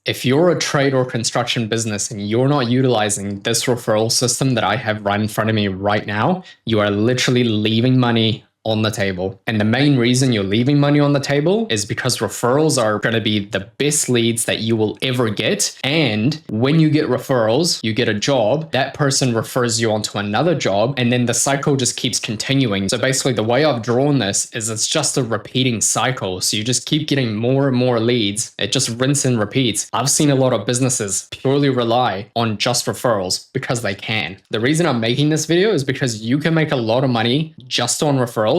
If you're a trade or construction business and you're not utilizing this referral system that I have right in front of me right now, you are literally leaving money on the table. And the main reason you're leaving money on the table is because referrals are going to be the best leads that you will ever get. And when you get referrals, you get a job, that person refers you onto another job, and then the cycle just keeps continuing. So basically the way I've drawn this is it's just a repeating cycle. So you just keep getting more and more leads. It just rinse and repeats. I've seen a lot of businesses purely rely on just referrals because they can. The reason I'm making this video is because you can make a lot of money just on referrals.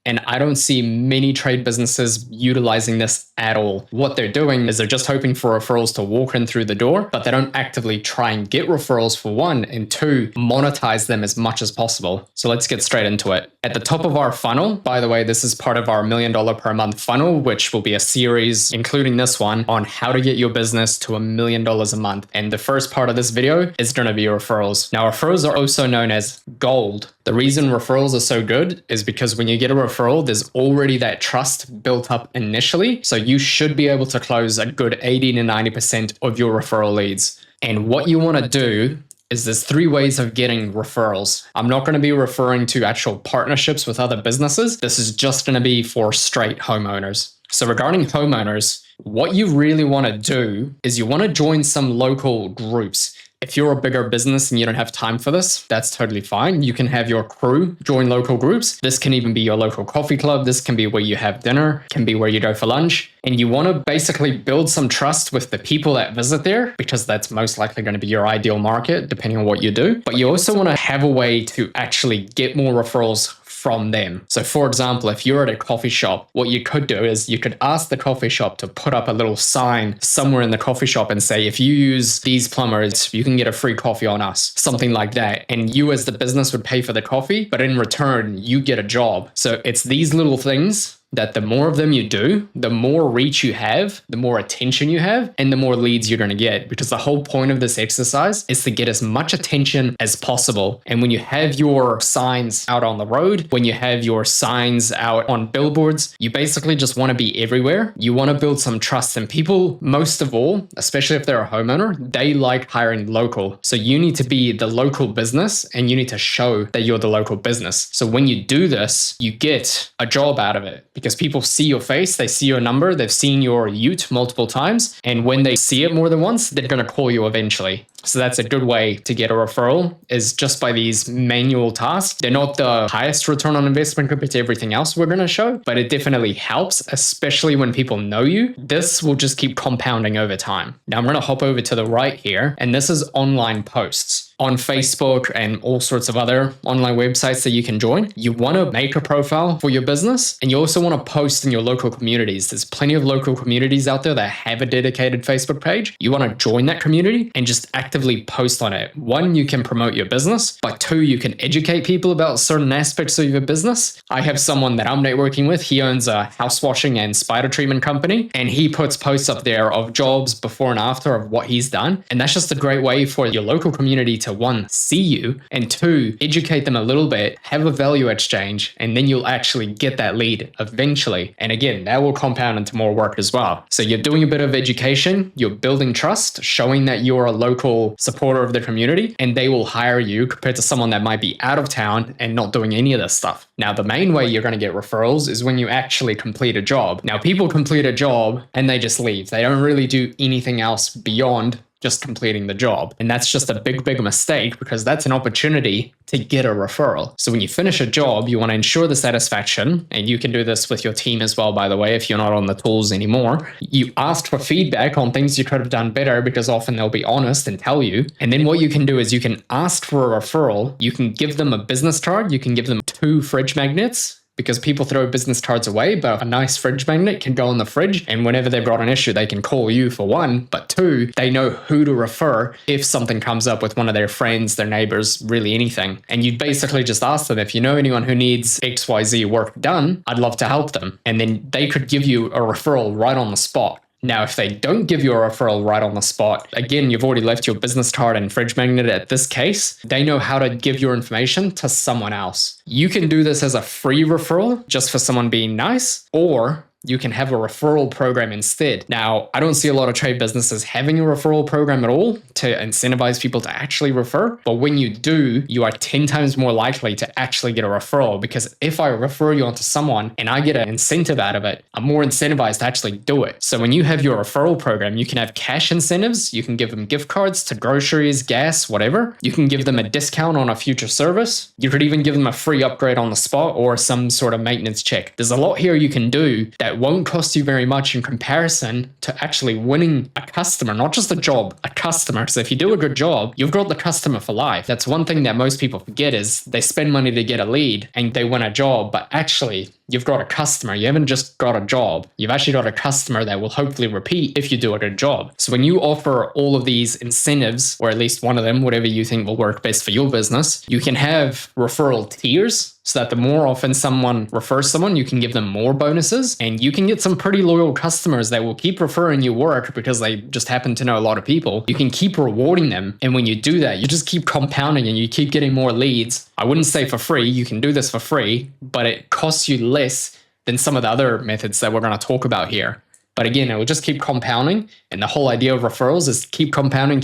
And I don't see many trade businesses utilizing this at all. What they're doing is they're just hoping for referrals to walk in through the door, but they don't actively try and get referrals for one, and two, monetize them as much as possible. So let's get straight into it. At the top of our funnel, by the way, this is part of our $1 million per month funnel, which will be a series, including this one, on how to get your business to $1 million a month. And the first part of this video is going to be referrals. Now, referrals are also known as gold. The reason referrals are so good is because when you get a referral, there's already that trust built up initially. So you should be able to close a good 80 to 90% of your referral leads. And what you want to do is there's 3 ways of getting referrals. I'm not going to be referring to actual partnerships with other businesses. This is just going to be for straight homeowners. So regarding homeowners, what you really want to do is you want to join some local groups. If you're a bigger business and you don't have time for this, that's totally fine. You can have your crew join local groups. This can even be your local coffee club. This can be where you have dinner, can be where you go for lunch. And you want to basically build some trust with the people that visit there, because that's most likely going to be your ideal market, depending on what you do. But you also want to have a way to actually get more referrals from them. So for example, if you're at a coffee shop, what you could do is you could ask the coffee shop to put up a little sign somewhere in the coffee shop and say, if you use these plumbers, you can get a free coffee on us, something like that. And you as the business would pay for the coffee, but in return, you get a job. So it's these little things that the more of them you do, the more reach you have, the more attention you have, and the more leads you're going to get. Because the whole point of this exercise is to get as much attention as possible. And when you have your signs out on the road, when you have your signs out on billboards, you basically just want to be everywhere. You want to build some trust. And people, most of all, especially if they're a homeowner, they like hiring local. So you need to be the local business and you need to show that you're the local business. So when you do this, you get a job out of it. Because people see your face, they see your number, they've seen your ute multiple times. And when they see it more than once, they're going to call you eventually. So that's a good way to get a referral, is just by these manual tasks. They're not the highest return on investment compared to everything else we're going to show, but it definitely helps, especially when people know you. This will just keep compounding over time. Now I'm going to hop over to the right here, and this is online posts. On Facebook and all sorts of other online websites that you can join. You want to make a profile for your business, and you also want to post in your local communities. There's plenty of local communities out there that have a dedicated Facebook page. You want to join that community and just actively post on it. One, you can promote your business, but two, you can educate people about certain aspects of your business. I have someone that I'm networking with. He owns a house washing and spider treatment company, and he puts posts up there of jobs before and after of what he's done. And that's just a great way for your local community to, one, see you, and two, educate them a little bit, have a value exchange, and then you'll actually get that lead eventually. And again, that will compound into more work as well. So you're doing a bit of education, you're building trust, showing that you're a local supporter of the community, and they will hire you compared to someone that might be out of town and not doing any of this stuff. Now, the main way you're going to get referrals is when you actually complete a job. Now, people complete a job and they just leave. They don't really do anything else beyond just completing the job. And that's just a big mistake, because that's an opportunity to get a referral. So when you finish a job, you want to ensure the satisfaction, and you can do this with your team as well, by the way, if you're not on the tools anymore. You ask for feedback on things you could have done better, because often they'll be honest and tell you. And then what you can do is you can ask for a referral. You can give them a business card. You can give them 2 fridge magnets, because people throw business cards away, but a nice fridge magnet can go in the fridge, and whenever they've got an issue, they can call you for one, but two, they know who to refer if something comes up with one of their friends, their neighbors, really anything. And you basically just ask them, if you know anyone who needs XYZ work done, I'd love to help them. And then they could give you a referral right on the spot. Now, if they don't give you a referral right on the spot, again, you've already left your business card and fridge magnet at this case, they know how to give your information to someone else. You can do this as a free referral just for someone being nice, or you can have a referral program instead. Now, I don't see a lot of trade businesses having a referral program at all to incentivize people to actually refer. But when you do, you are 10 times more likely to actually get a referral, because if I refer you onto someone and I get an incentive out of it, I'm more incentivized to actually do it. So when you have your referral program, you can have cash incentives. You can give them gift cards to groceries, gas, whatever. You can give them a discount on a future service. You could even give them a free upgrade on the spot or some sort of maintenance check. There's a lot here you can do that won't cost you very much in comparison to actually winning a customer, not just a job, a customer. So if you do a good job, you've got the customer for life. That's one thing that most people forget, is they spend money to get a lead and they win a job, but actually you've got a customer. You haven't just got a job. You've actually got a customer that will hopefully repeat if you do a good job. So when you offer all of these incentives, or at least one of them, whatever you think will work best for your business, you can have referral tiers, so that the more often someone refers someone, you can give them more bonuses, and you can get some pretty loyal customers that will keep referring you work because they just happen to know a lot of people. You can keep rewarding them. And when you do that, you just keep compounding and you keep getting more leads. I wouldn't say for free. You can do this for free, but it costs you less than some of the other methods that we're going to talk about here. But again, it will just keep compounding. And the whole idea of referrals is keep compounding.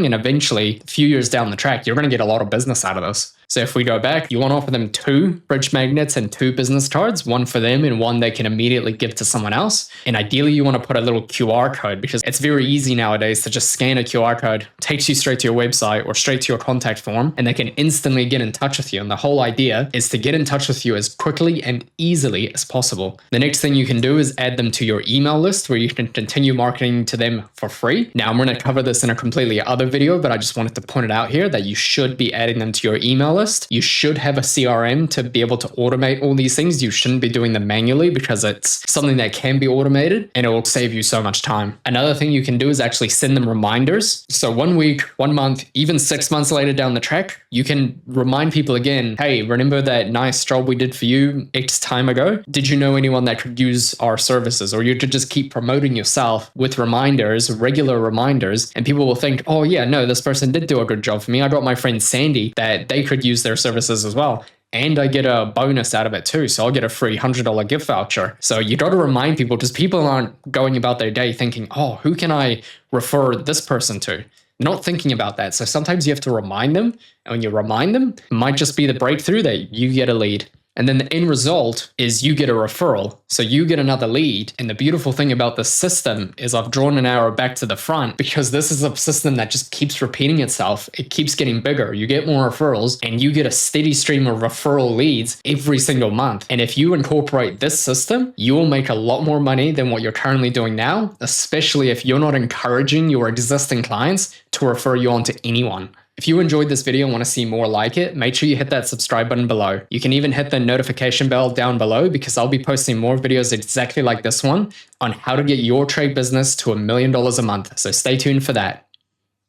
And eventually, a few years down the track, you're going to get a lot of business out of this. So if we go back, you want to offer them 2 bridge magnets and 2 business cards, one for them and one they can immediately give to someone else. And ideally, you want to put a little QR code, because it's very easy nowadays to just scan a QR code, takes you straight to your website or straight to your contact form, and they can instantly get in touch with you. And the whole idea is to get in touch with you as quickly and easily as possible. The next thing you can do is add them to your email list, where you can continue marketing to them for free. Now, I'm going to cover this in a completely other video, but I just wanted to point it out here that you should be adding them to your email list. You should have a CRM to be able to automate all these things. You shouldn't be doing them manually, because it's something that can be automated and it will save you so much time. Another thing you can do is actually send them reminders. So 1 week, 1 month, even 6 months later down the track, you can remind people again, hey, remember that nice job we did for you X time ago? Did you know anyone that could use our services? Or you could just keep promoting yourself with reminders, regular reminders, and people will think, oh yeah, no, this person did do a good job for me. I got my friend Sandy that they could use their services as well. And I get a bonus out of it too. So I'll get a free $100 gift voucher. So you got to remind people, because people aren't going about their day thinking, oh, who can I refer this person to? Not thinking about that. So sometimes you have to remind them. And when you remind them, it might just be the breakthrough that you get a lead. And then the end result is you get a referral. So you get another lead. And the beautiful thing about this system is I've drawn an arrow back to the front, because this is a system that just keeps repeating itself. It keeps getting bigger. You get more referrals and you get a steady stream of referral leads every single month. And if you incorporate this system, you will make a lot more money than what you're currently doing now, especially if you're not encouraging your existing clients to refer you on to anyone. If you enjoyed this video and want to see more like it, make sure you hit that subscribe button below. You can even hit the notification bell down below, because I'll be posting more videos exactly like this one on how to get your trade business to $1 million a month. So stay tuned for that.